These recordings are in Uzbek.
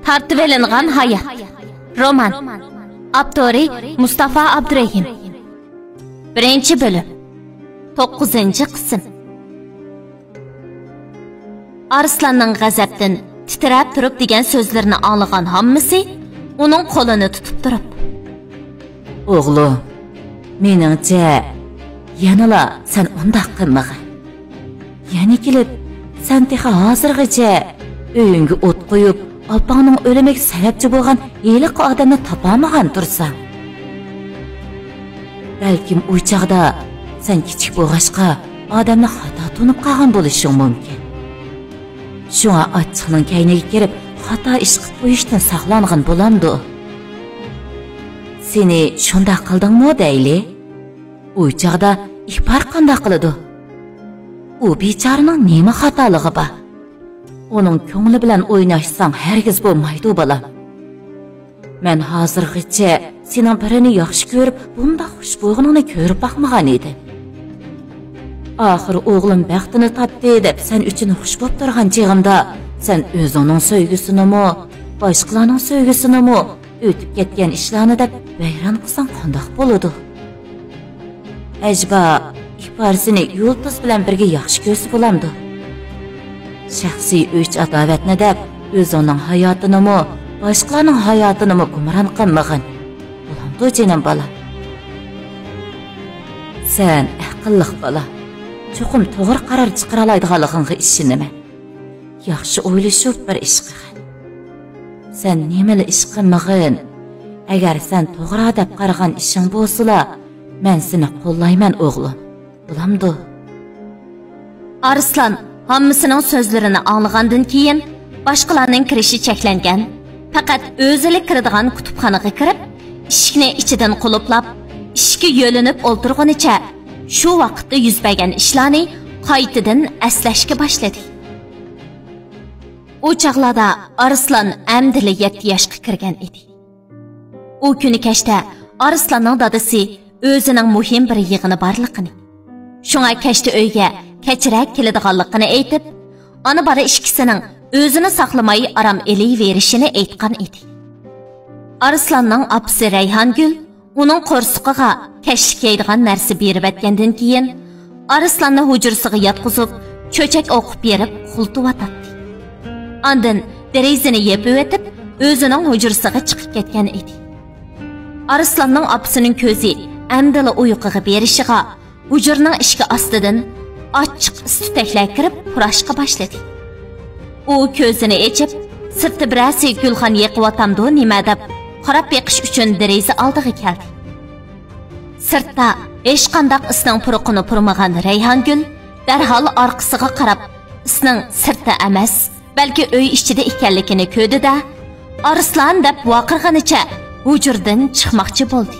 Tartıvelingan hayat. Roman. Abdori Mustafa Abdurrahim. 1. bölüm. 9. qism. Arslanning g'azabdan titrab turib degan so'zlarini anglagan hammasi uning qo'lini tutib turib, "O'g'lim, meningcha yanala sen undaq qilmag'in. Yana kelib, sen teha hozirgacha uyingga o't qo'yib, opangning o'limiga sababchi bo'lgan yeliq odamni topolmagan tursan. Balkim u chaqda sen kichik bo'lg'achqa odamni xato tunib qolgan bo'lishing mumkin. Shunga ochiqning kayniga kirib, xato ish qilib qo'yishdan saqlangan bo'lamdi. Seni shunda qildingmi deyli? U chaqda ihbar qanday qiladi? U bechoraning nima xatoligi bor? Onun ko'ngli bilan o'ynashsang hargiz bo'lmaydi bolam. Men hozirgacha sening birini yaxshi ko'rib, bunda xush bo'lganingni ko'rib baxmagan edim. Oxir o'g'lim baxtini topdi deb sen uchun xush bo'lib turgan chig'imda, sen o'zingning so'ygusinimi, boshqalarning so'ygusinimi, o'tib ketgan ishlarni deb bayron qilsang qanday bo'ladi? Ajba ihbarsini yulduz bilan birga yaxshi ko'rsa bo'lamdi. Shaxsiy o'ch adovatni deb o'zining hayotinimi, boshqalarning hayotinimi gumron qilmag'in. Bo'lamdi jinim bola. Sen aqlli bola. Cho'qim to'g'ri qaror chiqara oladiganligingga ishonma. Yaxshi o'ylashib bir ish qilgin. Sen nimali ish qilmag'in? Agar sen to'g'ri deb qaragan ishing bo'lsa, men seni qo'llayman o'g'lim. Bo'lamdi? Arslan hammasining so'zlarini anglagandan keyin boshqalarning kirishi cheklangan, faqat o'zili kiradigan kutubxonaga kirib, eshikni ichidan qulflab, ishga yo'linib o'ltirganicha shu vaqtda yuz bergan ishlarni qaytadan eslashga boshladi. U chaqlarda Arslan amdili 7 yoshga kirgan edi. U kuni kechda Arslanning dadasi o'zining muhim bir yig'ini borligini, shunga kechda uyga kechirak keladiganligini aytib, ona bola ikkisining o'zini saqlamay aram eliyverishini aytgan edi. Arslanning opasi Rayhongul uning qo'rsiqiga kashlik yeydigan narsa berib etgandan keyin Arslanni hujrasiga yotqizib, cho'chak o'qib berib xultib atadi. Ondan derazani yepib etib, o'zining hujrasiga chiqib ketgan edi. Arslanning opasining ko'zi amdila uyquga berishiga hujraning ishki ostidan ochiq istutaklar kirib purashqa boshladi. U ko'zini ochib, sirti birasi gulxon yiqib nima deb qarab beqish uchun deraza oldiga keldi. Sirtda hech qanday isning puruqini purmagan Rayhongul darhol orqasiga qarab, isning sirtda emas, balki uy ichida ekanligini ko'rdi-da, Arslan deb vaqirganicha hujurdan chiqmoqchi bo'ldi.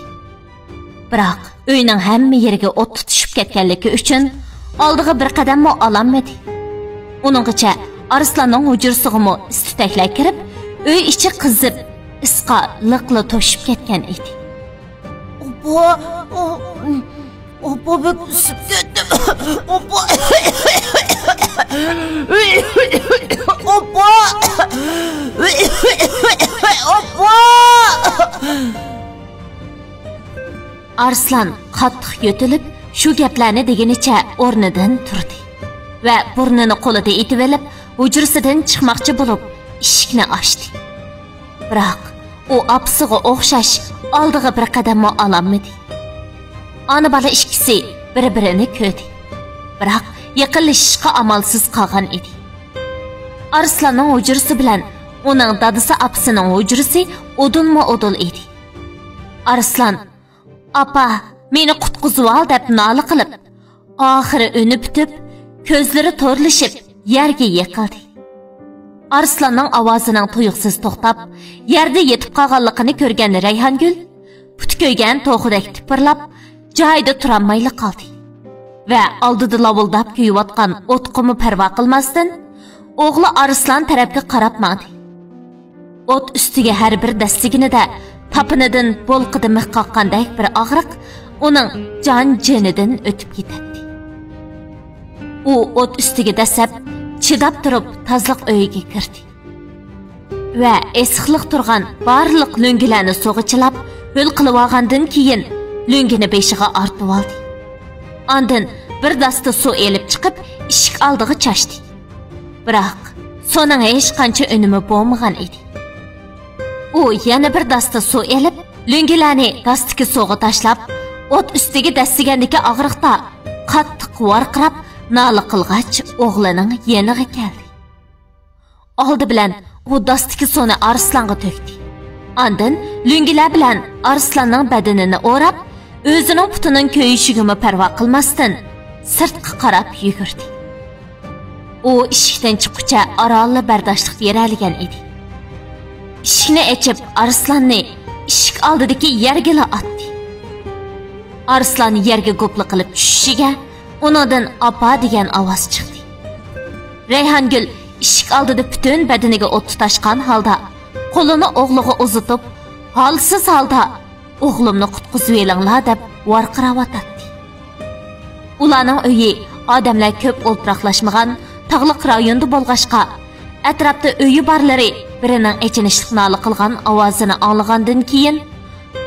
Biroq uyning hamma yeriga o't tutishib ketganligi uchun oldiga bir qadammo ololmadi. Uningcha Arslanning hujrasiga istutaklar kirib, uy ichi qizib, isqa liqli to'shib ketgan edi. Opa bek isib ketdim. Opa. Arslan qattiq yo'tilib, shu gaplarni deganicha o'rnidan turdi va burnini qo'lida etib olib, hujrasidan chiqmoqchi bo'lib, eshikni ochdi. Biroq u opasiga o'xshash oldiga bir qadammo ololmadi. Ona bola ikkisi bir-birini ko'rdi. Biroq yaqinlashishga amalsiz qolgan edi. Arslanning hujrasi bilan uning dadasi opasining hujrasi odunma-odul edi. Arslan, "Apa, meni qutqizib ol" deb nola qilib, oxiri o'ni bitib, ko'zlari to'rlashib, yerga yiqildi. Arslanning ovozining tuyuqsiz to'xtab, yerda yetib qolganligini ko'rgan Rayhongul puti ko'ygan to'xidek tipirlab, joyida turolmayli qoldi. Va oldida lavildab kuyayotgan o'tqimi parvo qilmasdan, o'g'li Arslan tarafga qarab mandi. O't ustiga har bir dastiginida tapinidan bo'lqida mix qoqqandek bir og'riq uning jon-jonidan o'tib ketadi. U o't ustiga dasab, chidab turib tazliq uyiga kirdi. va esiqliq turgan barliq lo'ngilarni so'g'ichilab, ho'l qilib olgandan keyin lo'ngini beshiga ortib oldi. Ondan bir dasta suv elib chiqib, eshik oldiga chashdi. Biroq so'ning hech qancha unumi bo'lmagan edi. U yana bir dasta suv elib, lo'ngilarni dastiki suvga tashlab, o't ustiga dastigandagi og'riqda qattiq varqirab, nola qilg'ach o'g'lining yeniga keldi. Oldi bilan u dastiki suvni Arslonga to'kdi. Ondan lo'ngilar bilan Arslonning badanini o'rab, o'zining putining ko'yishigimi parvo qilmasdan sirtqa qarab yugurdi. U eshikdan chiqquncha orolni bardoshlik beraligan edi. Eshikni ochib, Arslonni eshik oldidagi yerga otdi. Arslon yerga go'pli qilib tushishiga undan "Apa" degan ovoz chiqdi. Rayhongul eshik oldida butun badaniga o't tutashgan holda qo'lini o'g'liga uzatib, holsiz holda "O'g'limni qutqizib elinglar" deb varqiravotdi. Ularning uyi odamlar ko'p o'ltiraqlashmagan tog'liq rayonda bo'lg'ashqa, atrofda uyi borlari birining echinishlik nola qilgan ovozini anglagandan keyin,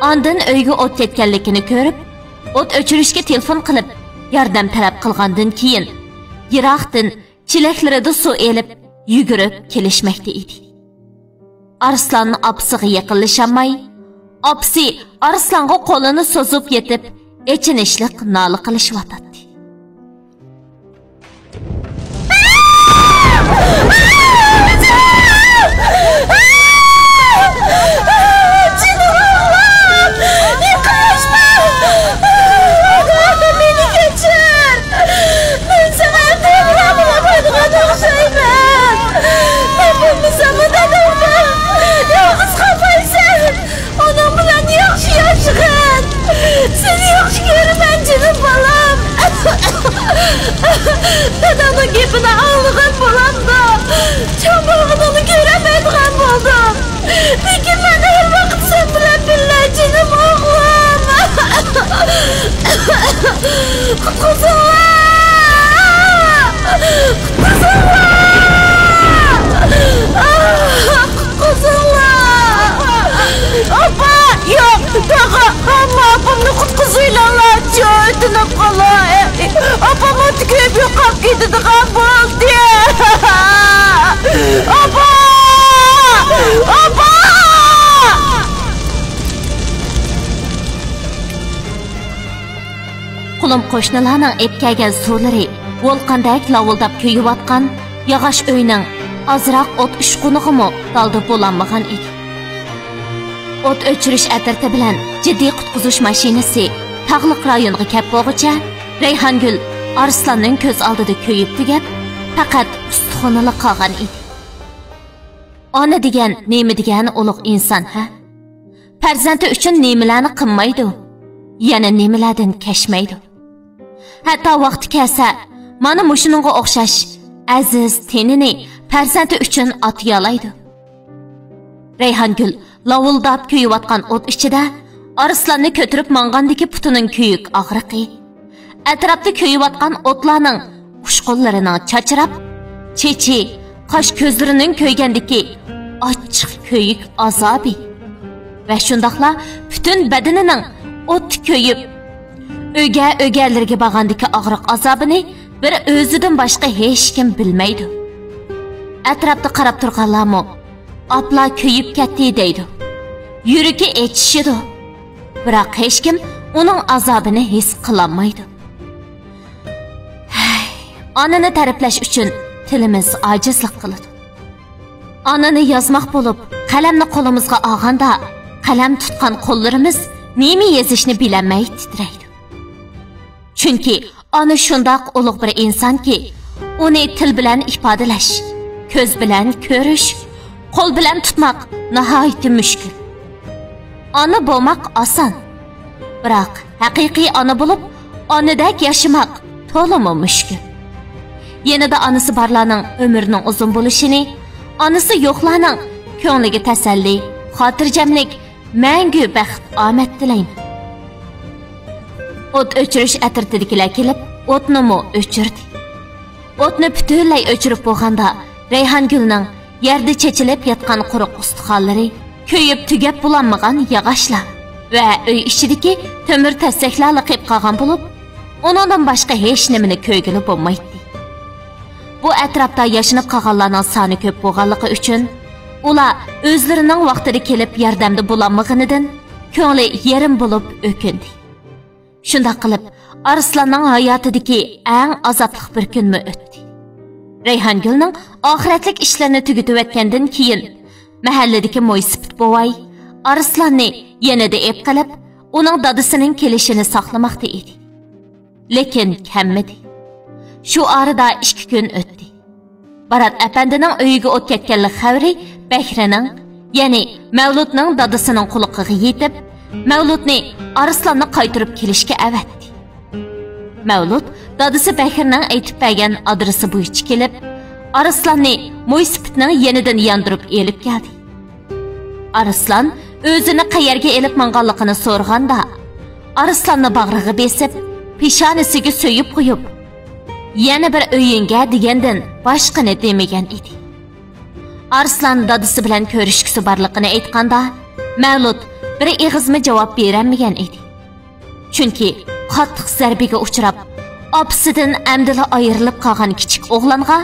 ondan uyga o't yetganligini ko'rib, o't o'chirishga telefon qilib, yordam talab qilgandan keyin, yiroqdan chilaklarida suv elib, yugurib kelishmoqda edi. Arslonning opsiga yaqinlashamay, opsi Arslonga qo'lini so'zib yetib, echinishlik nola qilishyotdi. Dadamın gepini ağlıgan bolamda. Çamağını göremediğen buldum. Peki ben her vakit sen bilen billah canım oğlum. Kutkusunlar! Kutkusunlar! Apa! Yok! Dağa! Ama apamını kutkusuylanlar. Ötünü kolay. Apamı tükürüp yokap gididiğen buldu. Apa! Apa! Qulum qo'shnilarning epkagan suvlari volqandek lavuldab kuyib-atgan yog'och uyning azroq o't ushqunig'imi dalda bo'lanmagan edi. O't o'chirish atirti bilan jiddiy qutqizish mashinasi tog'liq rayonga kelib bo'lguncha Rayhongul Arslonning ko'z oldida kuyib tugab, faqat ustixonali qolgan edi. Ona degan nima degan ulug' inson, ha? Farzandi uchun nimalarni qilmaydi, yana nimalardan kashmaydi. Hatto vaqti kelsa, mana mushuninga o'xshash aziz tenini farzandi uchun otiyolaydi. Rayhongul lavuldab kuyib-atgan o't ichida Arslonni ko'tirib mangandagi putining kuyuk og'riqi, atrofda kuyib-atgan o'tlarning qushqonlarining chachirab, chechi, qosh ko'zlarining ko'ygandagi ochiq kuyuk azobi va shundoqla butun badanining o't ko'yib, o'ga-o'galarga bag'andagi og'riq azobini bir o'zidan boshqa hech kim bilmaydi. Atrofda qarab turganlarmi, "Apla kuyib ketdi" deydi. Yuragi echishidi. Biroq hech kim uning azobini his qilolmaydi. Onani ta'riflash uchun tilimiz ojizlik qiladi. Onani yozmoq bo'lib, qalamni qo'limizga olganda, qalam tutgan qo'llarimiz nima yozishni bilmay titraydi. Chunki ona shundoq ulug' bir insonki, uni til bilan ifodalash, ko'z bilan ko'rish, qo'l bilan tutmoq nihoyatda mushkul. Ona bo'lmoq oson. Biroq haqiqiy ona bo'lib, onadak yashamoq to'liq mushkul. Yanada onasi borlarning umrining uzun bo'lishini, onasi yo'qlarning ko'ngliga tasalli, xotirjamlik, mangu baxt omad tilayman. O't o'chirish atirtidagilar kelib, o'tni o'chirdi. O'tni butunlay o'chirib bo'lganda, Rayhongulning yerda chechilib yotgan quruq ustixonlari, ko'yib tugab bulanmagan yog'ochlar va uy ichidagi temir tasaklar liqib qolgan bo'lib, uningdan boshqa hech nimani ko'rgili bo'lmaydi. Bu atrofda yashinib qolganlarning soni ko'p bo'lganligi uchun ular o'zlarining vaqtida kelib yordamda bo'lanmaganidan ko'ngli yerim bo'lib o'kindi. Shunda qilib Arslanning hayotidagi eng azobli bir kunmi o'tdi. Rayhongulning oxiratlik ishlarini tugatib o'tgandan keyin mahalladagi mo'ysipit bovay Arslanni yanada ep qilib, uning dadasining kelishini saqlamoqda edi. Lekin kammidi. Shu orada 2 kun o'tdi. Barat apandining uyiga o't ketganlik xabari Bahrining, ya'ni Mavludning dadasining quloqiga yetib, Mavludni Arslanni qaytarib kelishga avatdi. Mavlud dadasi Bahrining aytib bergan adresi bo'yicha kelib, Arslanni mo'ysipitning yenidan yondirib elib keldi. Arslan o'zini qayerga elib manganligini so'raganda, Arslanni bag'riga besib, peshonasiga so'yib qo'yib, yana bir o'yinga degandan boshqani demagan edi. Arslan dadasi bilan ko'rishkisi borligini aytganda, Mavlud bir ig'izmi javob berolmagan edi. Chunki qattiq zarbaga uchrab, opasidan amdila ayrilib qolgan kichik o'g'longa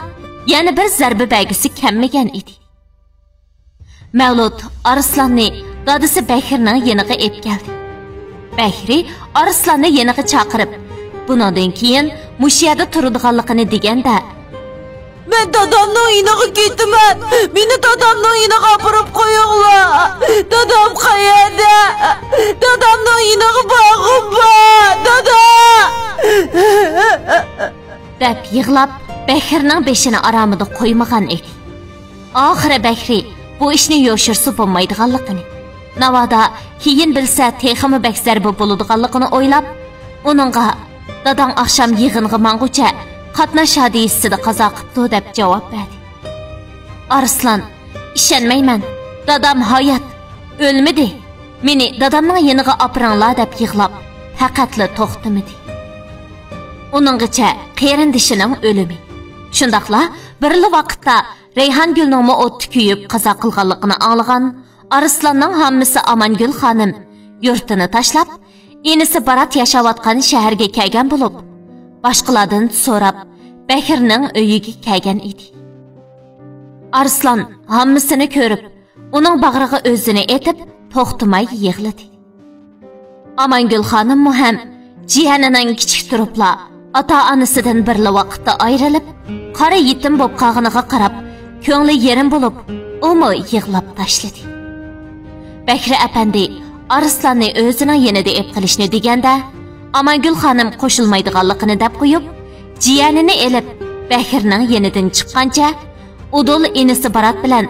yana bir zarba bergisi kelmagan edi. Mavlud Arslanni dadasi Bahrining yeniga ep keldi. Bahri Arslanni yeniga chaqirib, bundan keyin mushiyada turadiganligini deganda, "Men dadamning uyiniga ketaman. Meni dadamning uyiniga olib qo'yinglar. Dadam qayerda? Dadamning uyiniga borib bor. Dada!" deb yig'lab, Bahrining beshini aramida qo'ymagan edi. Oxiri Bahri bu ishni yo'shirsa bo'lmaydiganligini, navoda keyin bilsa texmi bak zarba bo'ladiganligini o'ylab, uningga dadang oqshom yig'inga mangucha qatnash hadisida qazo qildi deb javob berdi. Arslan, ishonmayman. Dadam hayot, o'lmadi. Meni dadamning yeniga opringlar deb yig'lab, faqatla to'xtamadi. Uninggacha qarindishining o'limi. Shundaqla birli vaqtda Rayhongulning o'tni kuyib qazo qilganligini anglagan Arslanning hammasi Amangul xonim yurtini tashlab, enisi Barat yashayotgan shaharga kelgan bo'lib, boshqalardan so'rab Bahrining uyiga kelgan edi. Arslan hammasini ko'rib, uning bag'riga o'zini etib, to'xtamay yig'ladi. Amangul xonim ham jiyanining kichik turibla ota-onasidan birli vaqtda ayrilib, qora yetim bo'lib qolganiga qarab, ko'ngli yerim bo'lib, umi yig'lab tashladi. Bahri apandi Arslanni o'zining yanida ep qilishni deganda, Amangul xonim qo'shilmaydiganligini deb qo'yib, jiyanini elib Bahrining yenidan chiqqancha, udul enisi Barat bilan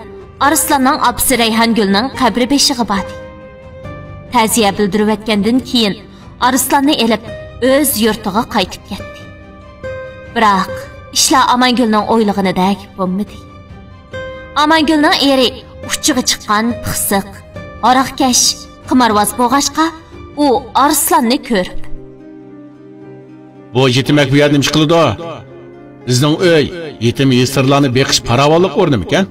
Arslanning opasi Rayhongulning qabri beshiga bordi. Ta'ziya bildirib o'tgandan keyin Arslanni elib o'z yurtiga qaytib ketdi. Biroq ishlar Amangulning o'ylig'inidek bo'lmadi. Amangulning eri uchiga chiqqan pixsiq, aroqkash, qimorvoz bo'lg'achqa, u Arslanni ko'rib, "Bu yetimak bu yerda nima qiladi? Bizning uy yetim yesirlarni beqish paravollik o'rnimikan?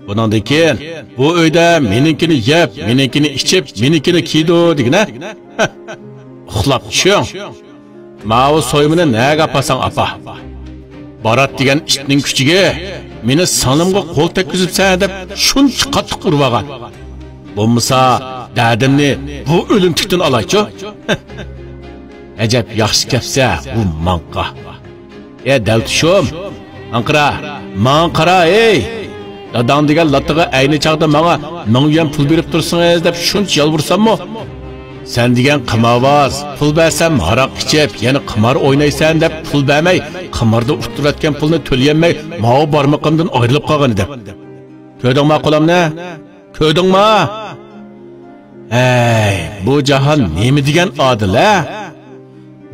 Bundan keyin bu uyda meninkini yeb, meninkini ichib, menikini kiydi degina. Uxlab tushing. Ma'u so'yimini naga pasang apa. Barat degan itning kuchiga meni sanimga qo'l tekkizibsan deb shuncha qattiq urvagan. Bo'lmasa dadimni bu o'limtikdan olaychi. Ajab yaxshi kapsa bu manqa. Daltishim, manqara ey. Dadam degan latiga ayni chaqda menga 1000 yuan pul berib tursangiz deb shuncha yolbursammi? Sen degan qimorvoz, pul bersam haroq ichib, yana qimor o'ynaysan deb pul bermay, qimorda urtirayotgan pulni to'layolmay, ma'o barmoqimdan ayrilib qolgan edim. Ko'rdingmi qo'limni? Ko'rdingmi? Ey, bu jahon nima degan odil-a?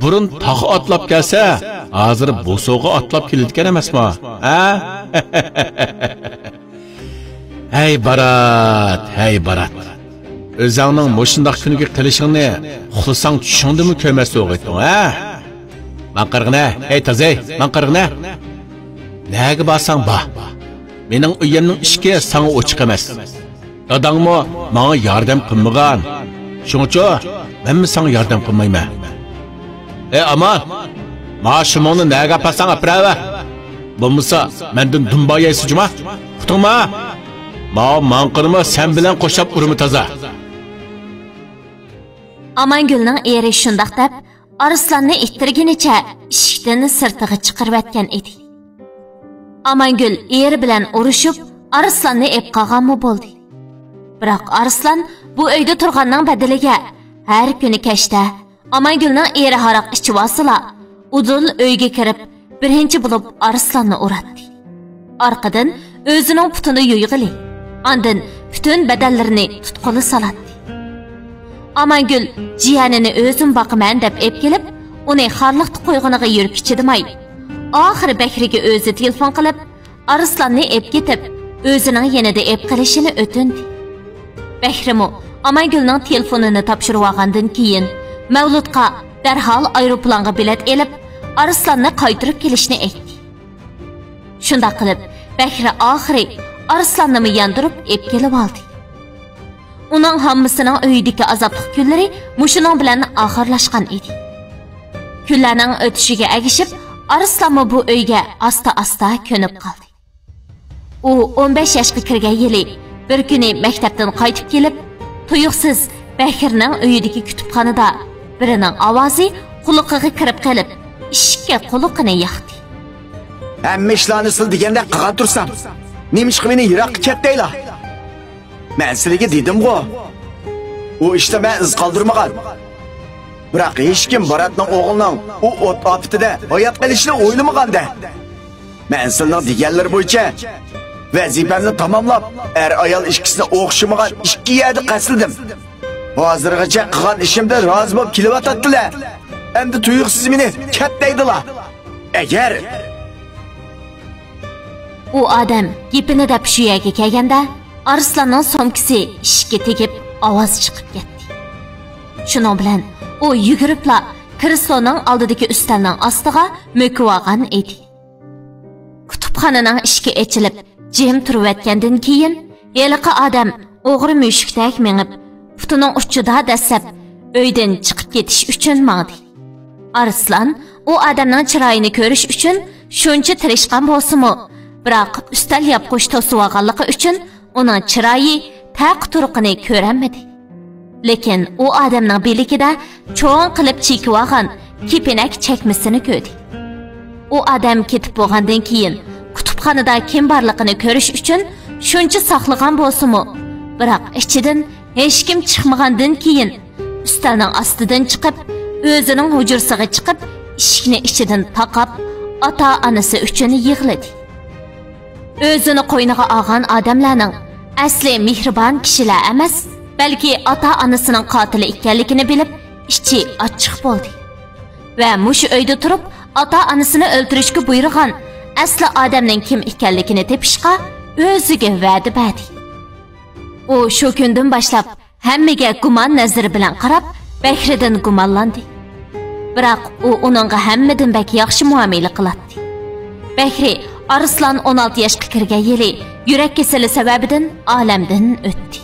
Burun tog' otlab kelsa, hozir bo'so'g'a otlab keladigan emasmi? Ha? Hey Barat. O'zingning mushundaq kuniga qilishingni xulasang tushundimi ko'mas o'g'itding, ha? Manqirg'ina, hey tazay, manqirg'ina. Nega borsang mening uyimning ishki sana ochiq emas. Dadangmi menga yordam qilmagan. Shuning uchun men sana yordam qilmayman. Aman, maaşımını nega pasang aprava? Bo'lmasa, mendan dumbayasizmi? Qutuma. Manqirma sen bilan qo'shab urimi toza. Amangulning eri shundaq deb Arslanni ittirginicha eshikdan sirtiga chiqarib atgan edi. Amangul eri bilan urushib Arslanni ep qolganmi bo'ldi. Biroq Arslan bu uyda turganning badaliga har kuni kechda Amangulning eri haroq ichib olsa, udul uyga kirib birinchi bo'lib Arslanni uratdi. Orqadan o'zining putini yo'yg'ili, ondan butun badallarini tutquli salatdi. Amangul jiyanini o'zim boqaman deb ep kelib, uni xorliqda qo'yg'iniga yurib chidamay, oxiri Bakriga o'zi telefon qilib, Arslanni ep ketib, o'zining yanida ep qilishini o'tindi. Bakrimo Amangulning telefonini topshirib olgandan keyin Mavludga darhol aeroplanga bilet elib, Arslanni qaytirib kelishni aytdi. Shunda qilib, Bakri oxiri Arslanni yandirib ep kelib oldi. Uning hammasining uyidagi azobli kunlari mushuning bilan oxirlashgan edi. Kunlarning o'tishiga agishib, Arslanmi bu uyga asta-asta ko'nib qoldi. U 15 yoshga kirgan yili bir kuni maktabdan qaytib kelib, tuyuqsiz Bakirning uyidagi kutubxonada birining ovozi quloqiga kirib qolib, ishga quloqini yoqdi. Hamma ishlarni sil deganda qilgan tursam, nemish qilib meni yiroqqa ketdinglar? Men sizlarga dedim-ku. U ishda men iz qoldirmagan. Biroq hech kim Baratning o'g'lining u o't opitida hayot qilishni o'ylamaganda. Men sizlarning deganlari bo'yicha vazifamni tamomlab, ayol ikkisini o'xshamagan ikki yerda qasildim. Hozirgacha qilgan ishimda rozi bo'lib kelyaptilar. Endi tuyuqsiz meni ketdaydilar. Agar u odam gapini deb shu yerga kelganda Arslanning somkisi ishga tegib ovoz chiqib ketdi. Shuning bilan u yuguribla Krisloning oldidagi ustalning ostiga mo'kib olgan edi. Kutubxonaning ishga ochilib, jim turib o'tgandan keyin yeliqi odam o'g'ri mushukdek mengib, putining uchida dasab uydan chiqib ketish uchun mangdi. Arslan u odamning chiroyini ko'rish uchun shuncha tirishgan bo'lsa-mu, biroq ustal yopqish to'sib olganligi uchun uning chiroyi taq turqini ko'ranmadi. Lekin u odamning beligida cho'ng qilib chekib olgan kepinak chekmasini ko'rdi. U odam ketib bo'lgandan keyin kutubxonada kim borligini ko'rish uchun shuncha saqlagan bo'lsa-mu, biroq ichidan hech kim chiqmagandan keyin ustalning ostidan chiqib, o'zining hujurasiga chiqib, eshikni ichidan taqab, ota-onasi uchun yig'ladi. O'zini qo'yniga olgan odamlarning asli mehribon kishilar emas, balki ota-onasining qotili ekanligini bilib, ichi ochiq bo'ldi. Va mush uyda turib, ota-onasini o'ldirishga buyurgan asli odamning kim ekanligini tepishga o'ziga va'da berdi. U shu kundan boshlab hammaga gumon nazari bilan qarab, Bakridan gumonlandi. Biroq u uningga hammadan bak yaxshi muomala qiladi. Bakri Arslan 16 yoshga kirgan yili yurak kasali sababidan olamdan o'tdi.